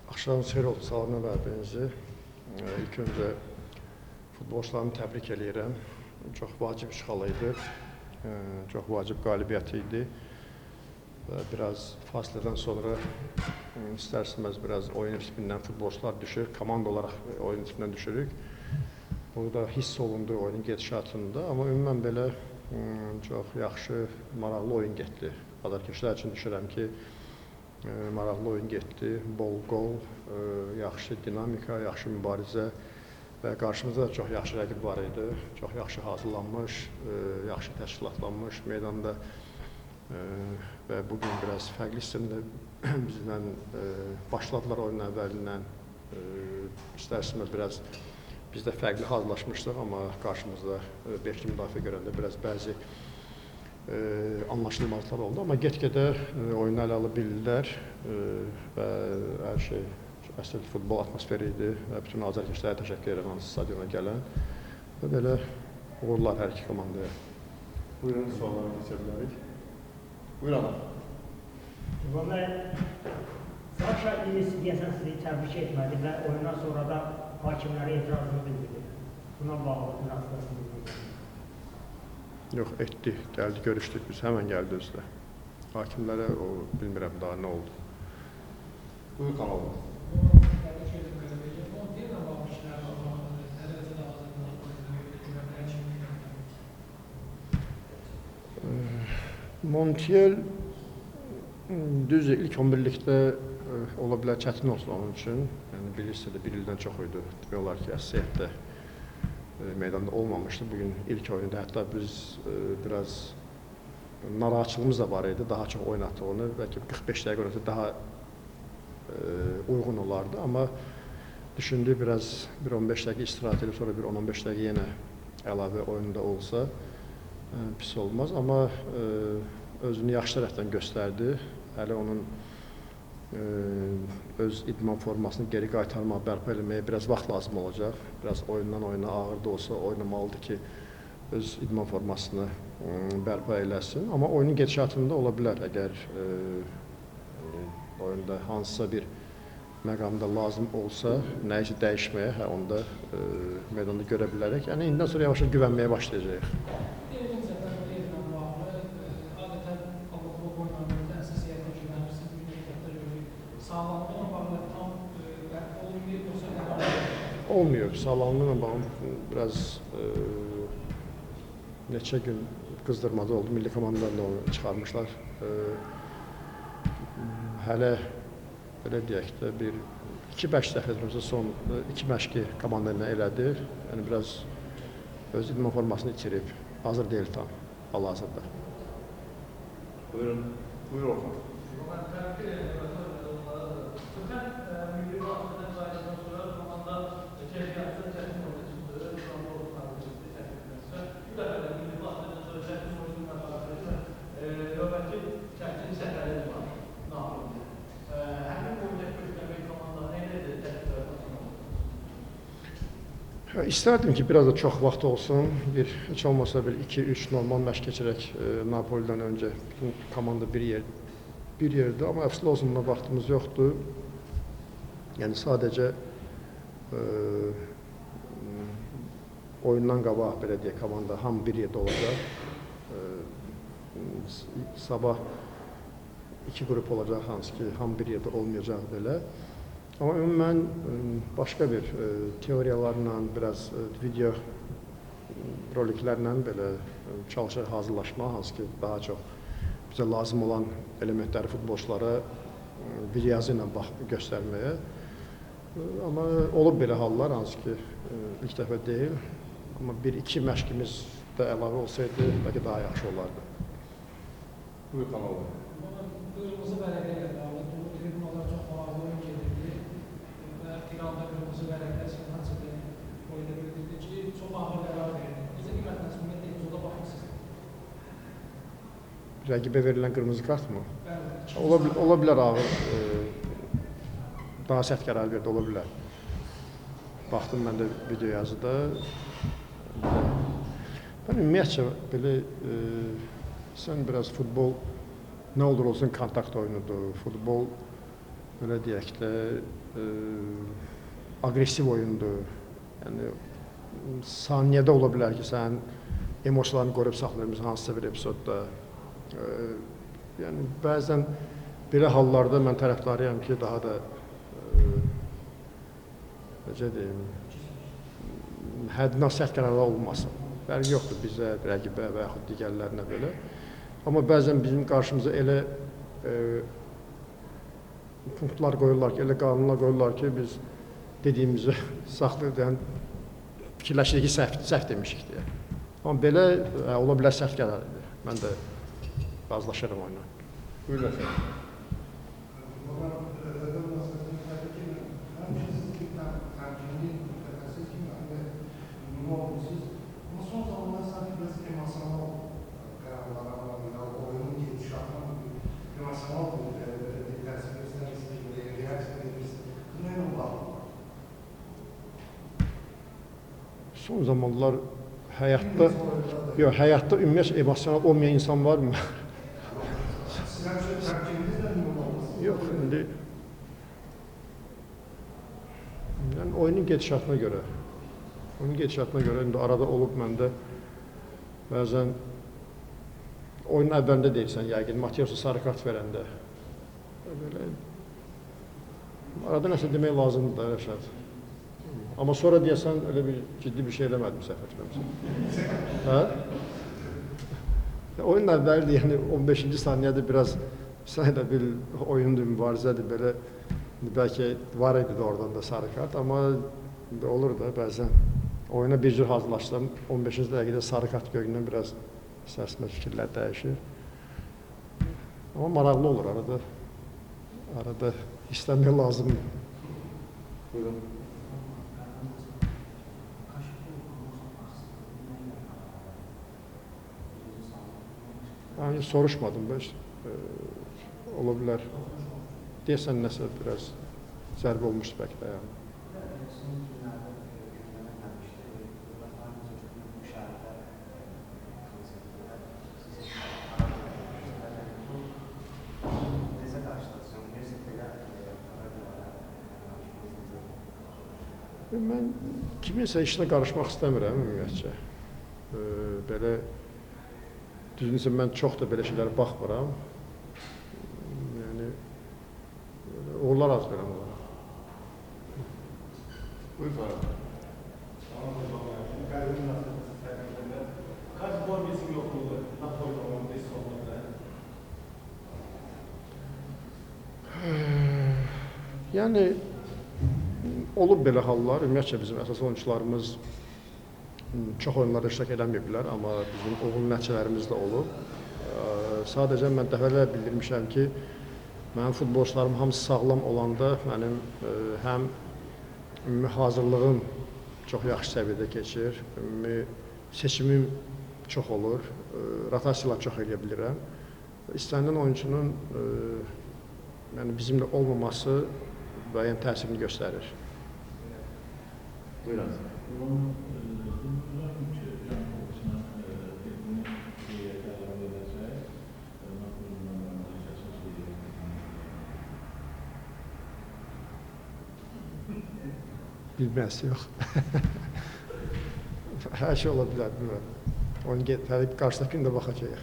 Axşamınız xeyir olsun, salamlar verdiyinizi. İlk öncə futbolçularımı təbrik eləyirəm. Çox vacib işğal idi, çox vacib qalibiyyət idi. Biraz fasilədən sonra istər-istəməz biraz oyun ritmindən futbolçular düşür, komanda olaraq oyun ritmindən düşürük. Burada hiss olundu oyunun gedişatında, amma ümumən belə çox yaxşı, maraqlı oyun getdi. Azarkeşlər üçün düşünürəm ki, maraqlı oyun getdi, bol qol, yaxşı dinamika, yaxşı mübarizə və qarşımızda da çox yaxşı rəqib var idi. Çox yaxşı hazırlanmış, yaxşı təşkilatlanmış meydanda və bugün biraz fərqli sistemdə bizlə başladılar oyunun əvvəlindən. İstər-istəməz biraz biz də fərqli hazırlaşmışdıq, amma qarşımızda beşli müdafiə görəndə biraz bəzi anlaşılmazlıqlar oldu, amma get-gedə oyunu ələ alıb bildilər və hər şey əsl futbol atmosferi idi və bütün azarkeşlərə təşəkkür edirəm hansı stadiona gələn və belə uğurlar hər iki komandaya. Buyurun, suallara keçə bilərik. Buyurun. İvan bəy, Saşa İlis deyəsən sizi təbrik etmədi və oyundan sonra da hakimlərə etirazını bildirdi. Buna bağlı münasibəsini bildirdi. Yox, etdi, gəldi, görüşdük biz, həmən gəldi özü də. Hakimlərə o, bilmirəm daha nə oldu. Buyur kanalı. Montiel düzdür, ilk 11-likdə ola bilər çətin olsun onun üçün. Yəni, bilirsə də bir ildən çox idi. Demək olar ki, əsassiyətdə meydanda olmamışdı. Bugün ilk oyunda hətta biz biraz narahatçılığımız da var idi. Daha çox oynatdıq onu. Bəlkə 45 dəqiqə oynatdıq daha uyğun olardı. Amma düşündü biraz bir 15 dəqiqə istirahət edib sonra bir 10-15 dəqiqə yenə əlavə oyunda olsa pis olmaz. Amma özünü yaxşı tərəfdən göstərdi. Hələ onun öz idman formasını geri qaytarmaq, bərpa eləməyə biraz vaxt lazım olacaq. Biraz oyundan oyuna ağır da olsa oynamalıdır ki, öz idman formasını bərpa eləsin. Amma oyunun gedişatında ola bilər, əgər oyunda hansısa bir məqamda lazım olsa, nəyisə dəyişməyə, onda meydanda görə bilərək. Yəni, indidən sonra yavaş-yavaş güvənməyə başlayacaq. Olmuyor. Sağlamlığına bağlı biraz neçə gün qızdırmada oldu. Milli komandalarla onu çıxarmışlar. Hələ belə deyək də bir 2 məşq dəfə son 2 məşqi komanda ilə elədi. Yəni biraz öz idman formasını itirib. Hazır deyil tam hal-hazırda. Buyurun. Buyur Orhan. İstərdim ki, biraz da çox vaxt olsun. Heç olmasa bir 2-3 normal məşq keçirək Napoli'dən öncə. Bütün komanda bir yerdə, amma əfsəl olsun buna vaxtımız yoxdur. Yəni sadəcə oyundan qabaq belə deyək, komanda hamı bir yerdə olacaq. Sabah 2 qrup olacaq, hansı ki, hamı bir yerdə olmayacaq belə. Amma ümumən başqa bir teoriyalarla, biraz video roliklərlə belə çalışır hazırlaşma, hansı ki, daha çox bizə lazım olan elementləri futbolçulara videosu ilə göstərməyə. Amma olub belə hallar, hansı ki, ilk dəfə deyil. Amma 1-2 məşqimiz də əlavə olsaydı, bəlkə daha yaxşı olardı. Buyur kanalı. Qırmızı vərəqə ilə bağlı, tribunalar çox maraqlı oyun gedirdi və İranda qırmızı vərəqə sinyasiyalı oyunda bildirdi ki, çox ağır qərar verdi. Bizə qiymətləsin, ümumiyyətlə epizoda baxmışsınız. Rəqibə verilən qırmızı kart mı? Bəli. Ola bilər ağır, daha sərt qərar verdi, ola bilər. Baxdım mən də video yazıda. Mən ümumiyyətcə belə sən biraz futbol nə olur olsun kontakt oyunudur. Futbol belə deyək də, aqressiv oyundur. Yəni, saniyədə ola bilər ki, sən emosiyalarını qoruyub saxlayırsan hansısa bir epizodda. Yəni, bəzən belə hallarda mən tərəfdarıyam ki, daha da, necə deyim, həddindən sərt qərarlar olmasın. Fərqi yoxdur bizə, rəqibə və yaxud digərlərinə belə. Amma bəzən bizim qarşımıza elə punktlar qoyurlar ki, elə qanunlar qoyurlar ki, biz dediyimizi saxlayıb, yəni fikirləşirik ki, səhv demişik deyə. Amma belə ola bilər səhv qərar edir. Mən də razılaşırım onunla. Buyurun efendim. Ama son zamanlarda sanki biraz emosyonel kararlara alınıyor. Oyunun gidişatına emosyonel bir təsir göstərmesi, reaksiya edilmesi. Bu nə var? Son zamanlar həyatda ümumiyyətlə emosional olmayan insan varmı? Sizin tərkibinizlə mi olmalısınız? Yox, indi yəni oyunun gedişatına görə indi arada olub məndə bəzən oyunun əvvəlində deyirsən, yəqin Mateus'a sarı kart verəndə belə arada nəsə demək lazımdır da, Rəşad. Amma sonra deyəsən, elə bir ciddi bir şey eləmədim səhv etməmişəm. Hə? Oyunun əvvəldir, yəni 15-ci saniyədə biraz sənədə bir oyundur, mübarizədir, belə bəlkə var idi də oradan da sarı kart, amma olur da bəzən oyuna bir cür hazırlaşsam, 15-ci dəqiqədə sarı kart göründən biraz sərsmə fikirlər dəyişir. Amma maraqlı olur arada istəmək lazımdır. Buyurun. Yəni, soruşmadım, ola bilər. Deyəsən, nəsə biraz zərbə olmuşdu bəlkə də, yəni. Mən kiminsə işinə qarışmaq istəmirəm, ümumiyyətcə. Belə, düzünsə, mən çox da belə şeylərə baxmıram. Yəni, uğurlar az verəm onlara. Buyurun Farah. Kaç gol bizim yokluğu, Napoli olmadı, olmadı. Yəni, olub belə hallar. Ümumiyyətcə, bizim əsas oyuncularımız çox oyunlarda iştirak eləməyiblər, amma bizim uğurlu nəticələrimiz də olub. Sadəcə mən dəfələrlə bildirmişəm ki, mənim futbolçularım hamısı sağlam olanda mənim həm ümumi hazırlığım çox yaxşı səviyyədə keçir, ümumi seçimim çox olur, rotasiyalar çox eləyə bilirəm. İstənilən oyuncunun bizimlə olmaması müəyyən təsirini göstərir. Buyurun. Bilməz, yox. Hər şey ola bilər, bilmirəm. Onu qarşıdakı gün də baxacaq.